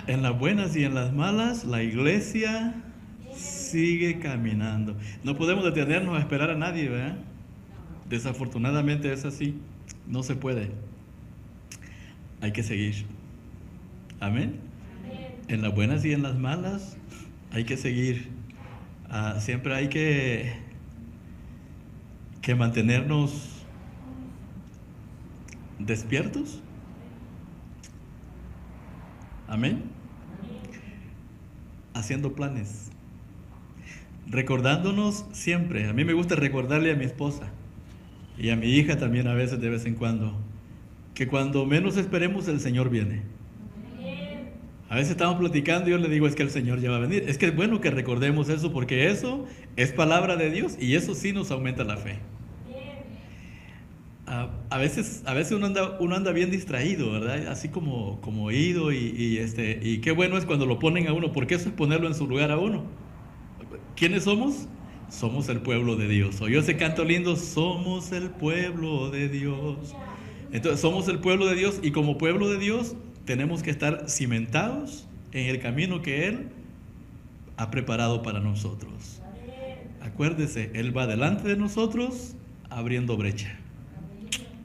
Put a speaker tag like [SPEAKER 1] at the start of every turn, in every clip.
[SPEAKER 1] En las buenas y en las malas, la iglesia sigue caminando. No podemos detenernos a esperar a nadie, ¿verdad? Desafortunadamente es así. No se puede. Hay que seguir. Amén. En las buenas y en las malas, hay que seguir. Siempre hay que mantenernos despiertos. Amén. Haciendo planes. Recordándonos siempre. A mí me gusta recordarle a mi esposa y a mi hija también a veces, de vez en cuando, que cuando menos esperemos el Señor viene. A veces estamos platicando y yo le digo, es que el Señor ya va a venir. Es que es bueno que recordemos eso, porque eso es palabra de Dios y eso sí nos aumenta la fe. A veces uno anda bien distraído, ¿verdad? Así como oído y qué bueno es cuando lo ponen a uno, porque eso es ponerlo en su lugar a uno. ¿Quiénes somos? Somos el pueblo de Dios. Oyó ese canto lindo, somos el pueblo de Dios. Entonces somos el pueblo de Dios y como pueblo de Dios tenemos que estar cimentados en el camino que Él ha preparado para nosotros. Acuérdese, Él va delante de nosotros abriendo brecha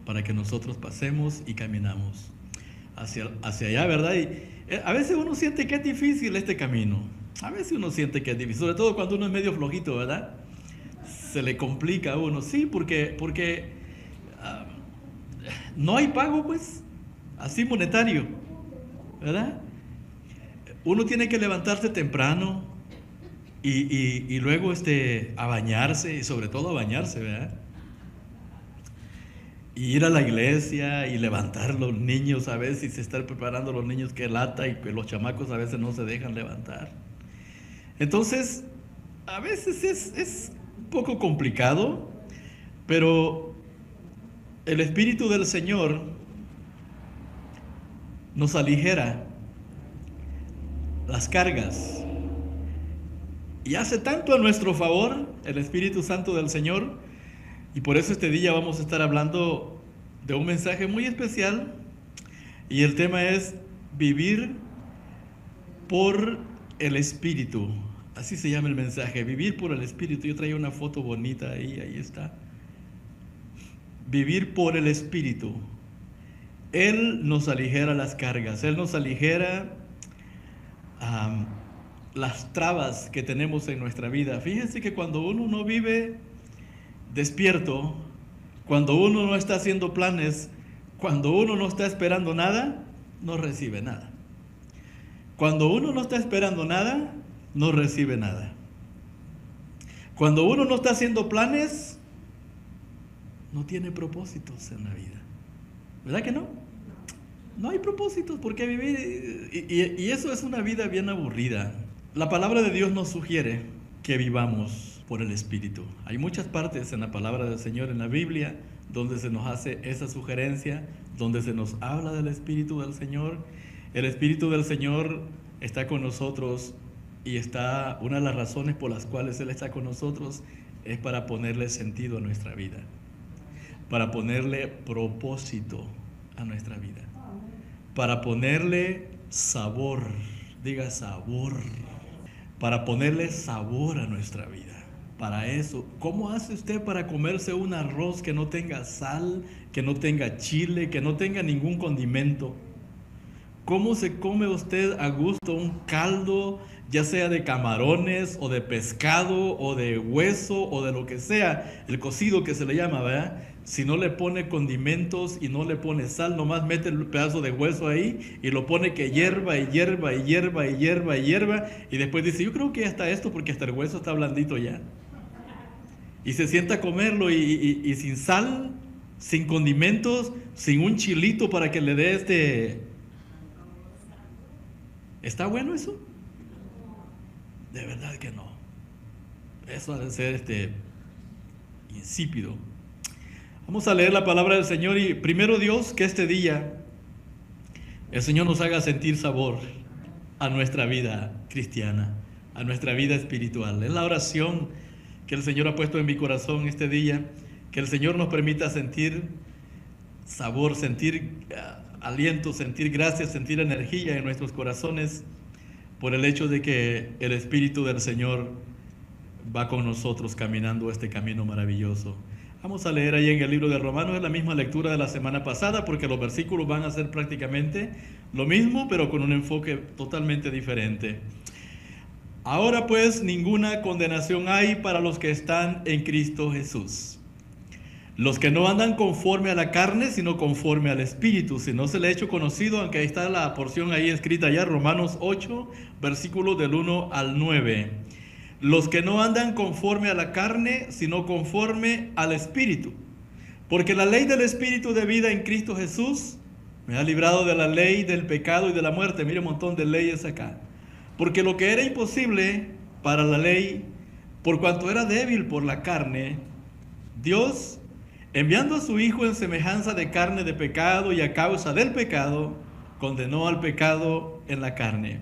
[SPEAKER 1] para que nosotros pasemos y caminamos hacia allá, ¿verdad? Y a veces uno siente que es difícil este camino. A veces uno siente que es difícil, sobre todo cuando uno es medio flojito, ¿verdad? Se le complica a uno, sí, porque no hay pago, pues, así monetario, ¿verdad? Uno tiene que levantarse temprano y luego a bañarse, y sobre todo a bañarse, ¿verdad? Y ir a la iglesia y levantar los niños a veces, y se están preparando los niños, que lata, y los chamacos a veces no se dejan levantar. Entonces, a veces es un poco complicado, pero el Espíritu del Señor nos aligera las cargas y hace tanto a nuestro favor el Espíritu Santo del Señor. Y por eso este día vamos a estar hablando de un mensaje muy especial, y el tema es vivir por el Espíritu. Así se llama el mensaje, vivir por el Espíritu. Yo traía una foto bonita ahí está. Vivir por el Espíritu. Él nos aligera las cargas, Él nos aligera las trabas que tenemos en nuestra vida. Fíjense que cuando uno no vive despierto, cuando uno no está haciendo planes, cuando uno no está esperando nada, no recibe nada. Cuando uno no está esperando nada, no recibe nada. Cuando uno no está haciendo planes, no tiene propósitos en la vida. ¿Verdad que no? No hay propósitos por qué vivir, y eso es una vida bien aburrida. La palabra de Dios nos sugiere que vivamos por el Espíritu. Hay muchas partes en la palabra del Señor, en la Biblia, donde se nos hace esa sugerencia, donde se nos habla del Espíritu del Señor. El Espíritu del Señor está con nosotros, y una de las razones por las cuales Él está con nosotros es para ponerle sentido a nuestra vida, para ponerle propósito a nuestra vida, para ponerle sabor, diga sabor, para ponerle sabor a nuestra vida. Para eso, ¿cómo hace usted para comerse un arroz que no tenga sal, que no tenga chile, que no tenga ningún condimento? ¿Cómo se come usted a gusto un caldo, ya sea de camarones o de pescado o de hueso o de lo que sea, el cocido que se le llama, ¿verdad? Si no le pone condimentos y no le pone sal, nomás mete el pedazo de hueso ahí y lo pone que hierva y hierva y hierva y hierva y hierva, y después dice, yo creo que ya está esto porque hasta el hueso está blandito ya. Y se sienta a comerlo y sin sal, sin condimentos, sin un chilito para que le dé ¿Está bueno eso? De verdad que no. Eso ha de ser insípido. Vamos a leer la palabra del Señor, y primero Dios, que este día el Señor nos haga sentir sabor a nuestra vida cristiana, a nuestra vida espiritual. Es la oración que el Señor ha puesto en mi corazón este día, que el Señor nos permita sentir sabor, sentir aliento, sentir gracia, sentir energía en nuestros corazones por el hecho de que el Espíritu del Señor va con nosotros caminando este camino maravilloso. Vamos a leer ahí en el libro de Romanos, es la misma lectura de la semana pasada, porque los versículos van a ser prácticamente lo mismo, pero con un enfoque totalmente diferente. Ahora pues ninguna condenación hay para los que están en Cristo Jesús. Los que no andan conforme a la carne, sino conforme al Espíritu. Si no se le ha hecho conocido, aunque ahí está la porción ahí escrita ya, Romanos 8, versículos del 1 al 9. Los que no andan conforme a la carne, sino conforme al Espíritu. Porque la ley del Espíritu de vida en Cristo Jesús me ha librado de la ley del pecado y de la muerte. Mire un montón de leyes acá. Porque lo que era imposible para la ley, por cuanto era débil por la carne, Dios, enviando a su Hijo en semejanza de carne de pecado y a causa del pecado, condenó al pecado en la carne,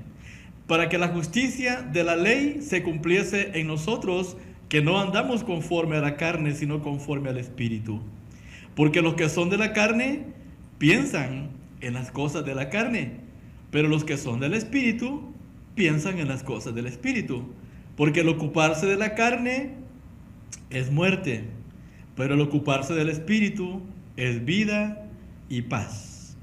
[SPEAKER 1] para que la justicia de la ley se cumpliese en nosotros, que no andamos conforme a la carne, sino conforme al Espíritu. Porque los que son de la carne piensan en las cosas de la carne, pero los que son del Espíritu piensan en las cosas del Espíritu. Porque el ocuparse de la carne es muerte, pero el ocuparse del Espíritu es vida y paz.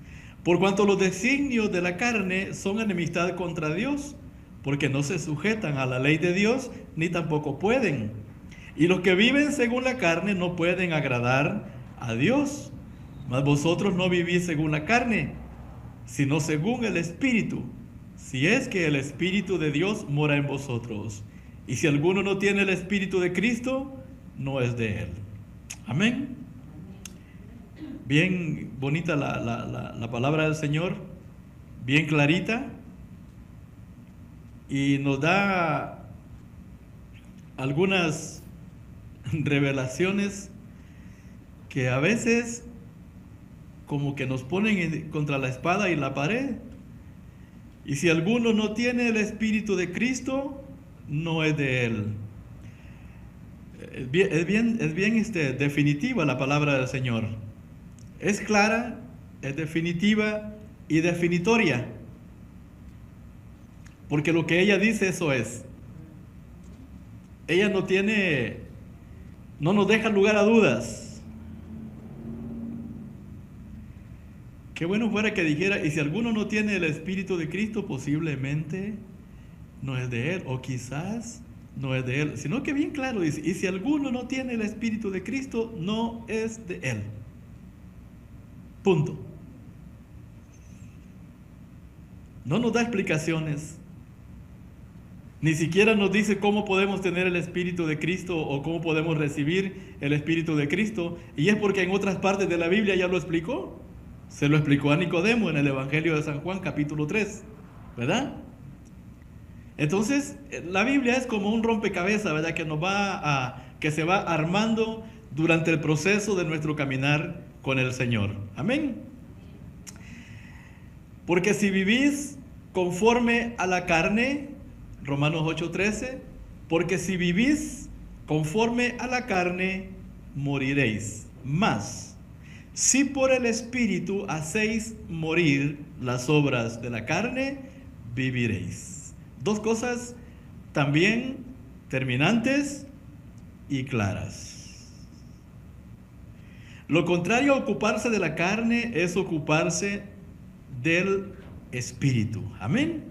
[SPEAKER 1] Por cuanto los designios de la carne son enemistad contra Dios, porque no se sujetan a la ley de Dios, ni tampoco pueden. Y los que viven según la carne no pueden agradar a Dios. Mas vosotros no vivís según la carne, sino según el Espíritu, si es que el Espíritu de Dios mora en vosotros. Y si alguno no tiene el Espíritu de Cristo, no es de él. Amén. Bien bonita la palabra del Señor, bien clarita, y nos da algunas revelaciones que a veces como que nos ponen contra la espada y la pared. Y si alguno no tiene el Espíritu de Cristo, no es de él. Es bien definitiva la palabra del Señor. Es clara, es definitiva y definitoria. Porque lo que ella dice, eso es. Ella no nos deja lugar a dudas. Qué bueno fuera que dijera, y si alguno no tiene el Espíritu de Cristo, posiblemente no es de él, o quizás no es de él, sino que bien claro dice, y si alguno no tiene el Espíritu de Cristo, no es de él. Punto. No nos da explicaciones, ni siquiera nos dice cómo podemos tener el Espíritu de Cristo o cómo podemos recibir el Espíritu de Cristo, y es porque en otras partes de la Biblia ya lo explicó. Se lo explicó a Nicodemo en el Evangelio de San Juan, capítulo 3, ¿verdad? Entonces, la Biblia es como un rompecabezas, ¿verdad? Que se va armando durante el proceso de nuestro caminar con el Señor. Amén. Porque si vivís conforme a la carne, Romanos 8:13, porque si vivís conforme a la carne, moriréis. Mas, si por el Espíritu hacéis morir las obras de la carne, viviréis. Dos cosas también terminantes y claras. Lo contrario a ocuparse de la carne es ocuparse del Espíritu. Amén.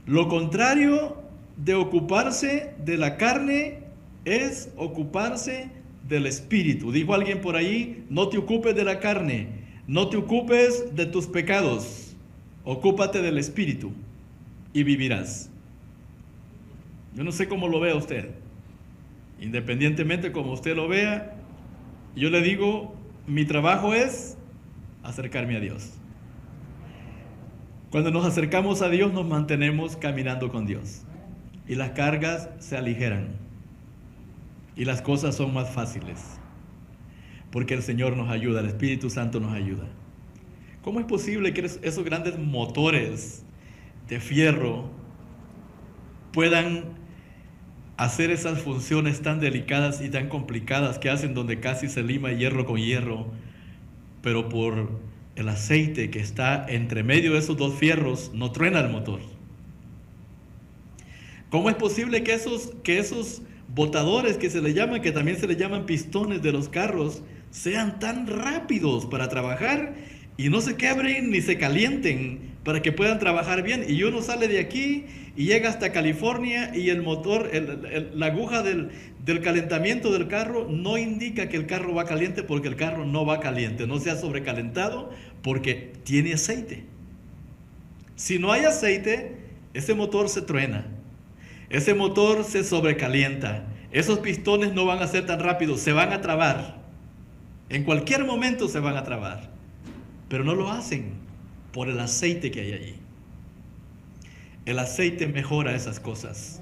[SPEAKER 1] Lo contrario de ocuparse de la carne es ocuparse del Espíritu. Dijo alguien por ahí, no te ocupes de la carne, no te ocupes de tus pecados, ocúpate del Espíritu y vivirás. Yo no sé cómo lo vea usted. Independientemente como usted lo vea, yo le digo, mi trabajo es acercarme a Dios. Cuando nos acercamos a Dios, nos mantenemos caminando con Dios. Y las cargas se aligeran. Y las cosas son más fáciles. Porque el Señor nos ayuda, el Espíritu Santo nos ayuda. ¿Cómo es posible que esos grandes motores de fierro puedan hacer esas funciones tan delicadas y tan complicadas que hacen donde casi se lima hierro con hierro, pero por el aceite que está entre medio de esos dos fierros no truena el motor. ¿Cómo es posible que esos botadores que se le llaman, que también se le llaman pistones de los carros, sean tan rápidos para trabajar y no se quebren ni se calienten para que puedan trabajar bien? Y uno sale de aquí y llega hasta California y el motor, la aguja del calentamiento del carro no indica que el carro va caliente, porque el carro no va caliente, no se ha sobrecalentado porque tiene aceite. Si no hay aceite, ese motor se truena, ese motor se sobrecalienta, esos pistones no van a ser tan rápidos, se van a trabar. En cualquier momento se van a trabar, pero no lo hacen por el aceite que hay allí. El aceite mejora esas cosas.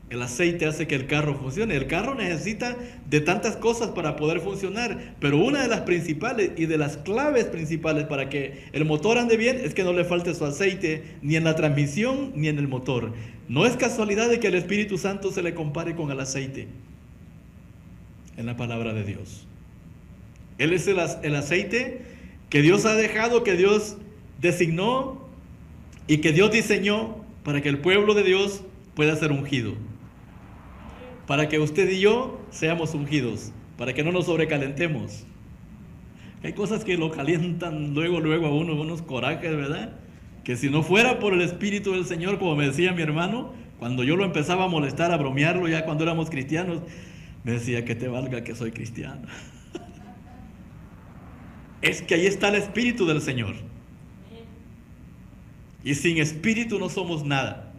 [SPEAKER 1] El aceite hace que el carro funcione. El carro necesita de tantas cosas para poder funcionar, pero una de las principales y de las claves principales para que el motor ande bien es que no le falte su aceite, ni en la transmisión ni en el motor. No es casualidad de que el Espíritu Santo se le compare con el aceite en la palabra de Dios. Él es el aceite que Dios ha dejado, que Dios designó y que Dios diseñó para que el pueblo de Dios pueda ser ungido, para que usted y yo seamos ungidos, para que no nos sobrecalentemos. Hay cosas que lo calientan luego a uno, unos corajes, ¿verdad? Que si no fuera por el Espíritu del Señor, como me decía mi hermano, cuando yo lo empezaba a molestar, a bromearlo, ya cuando éramos cristianos, me decía: que te valga que soy cristiano. Es que ahí está el Espíritu del Señor. Y sin Espíritu no somos nada.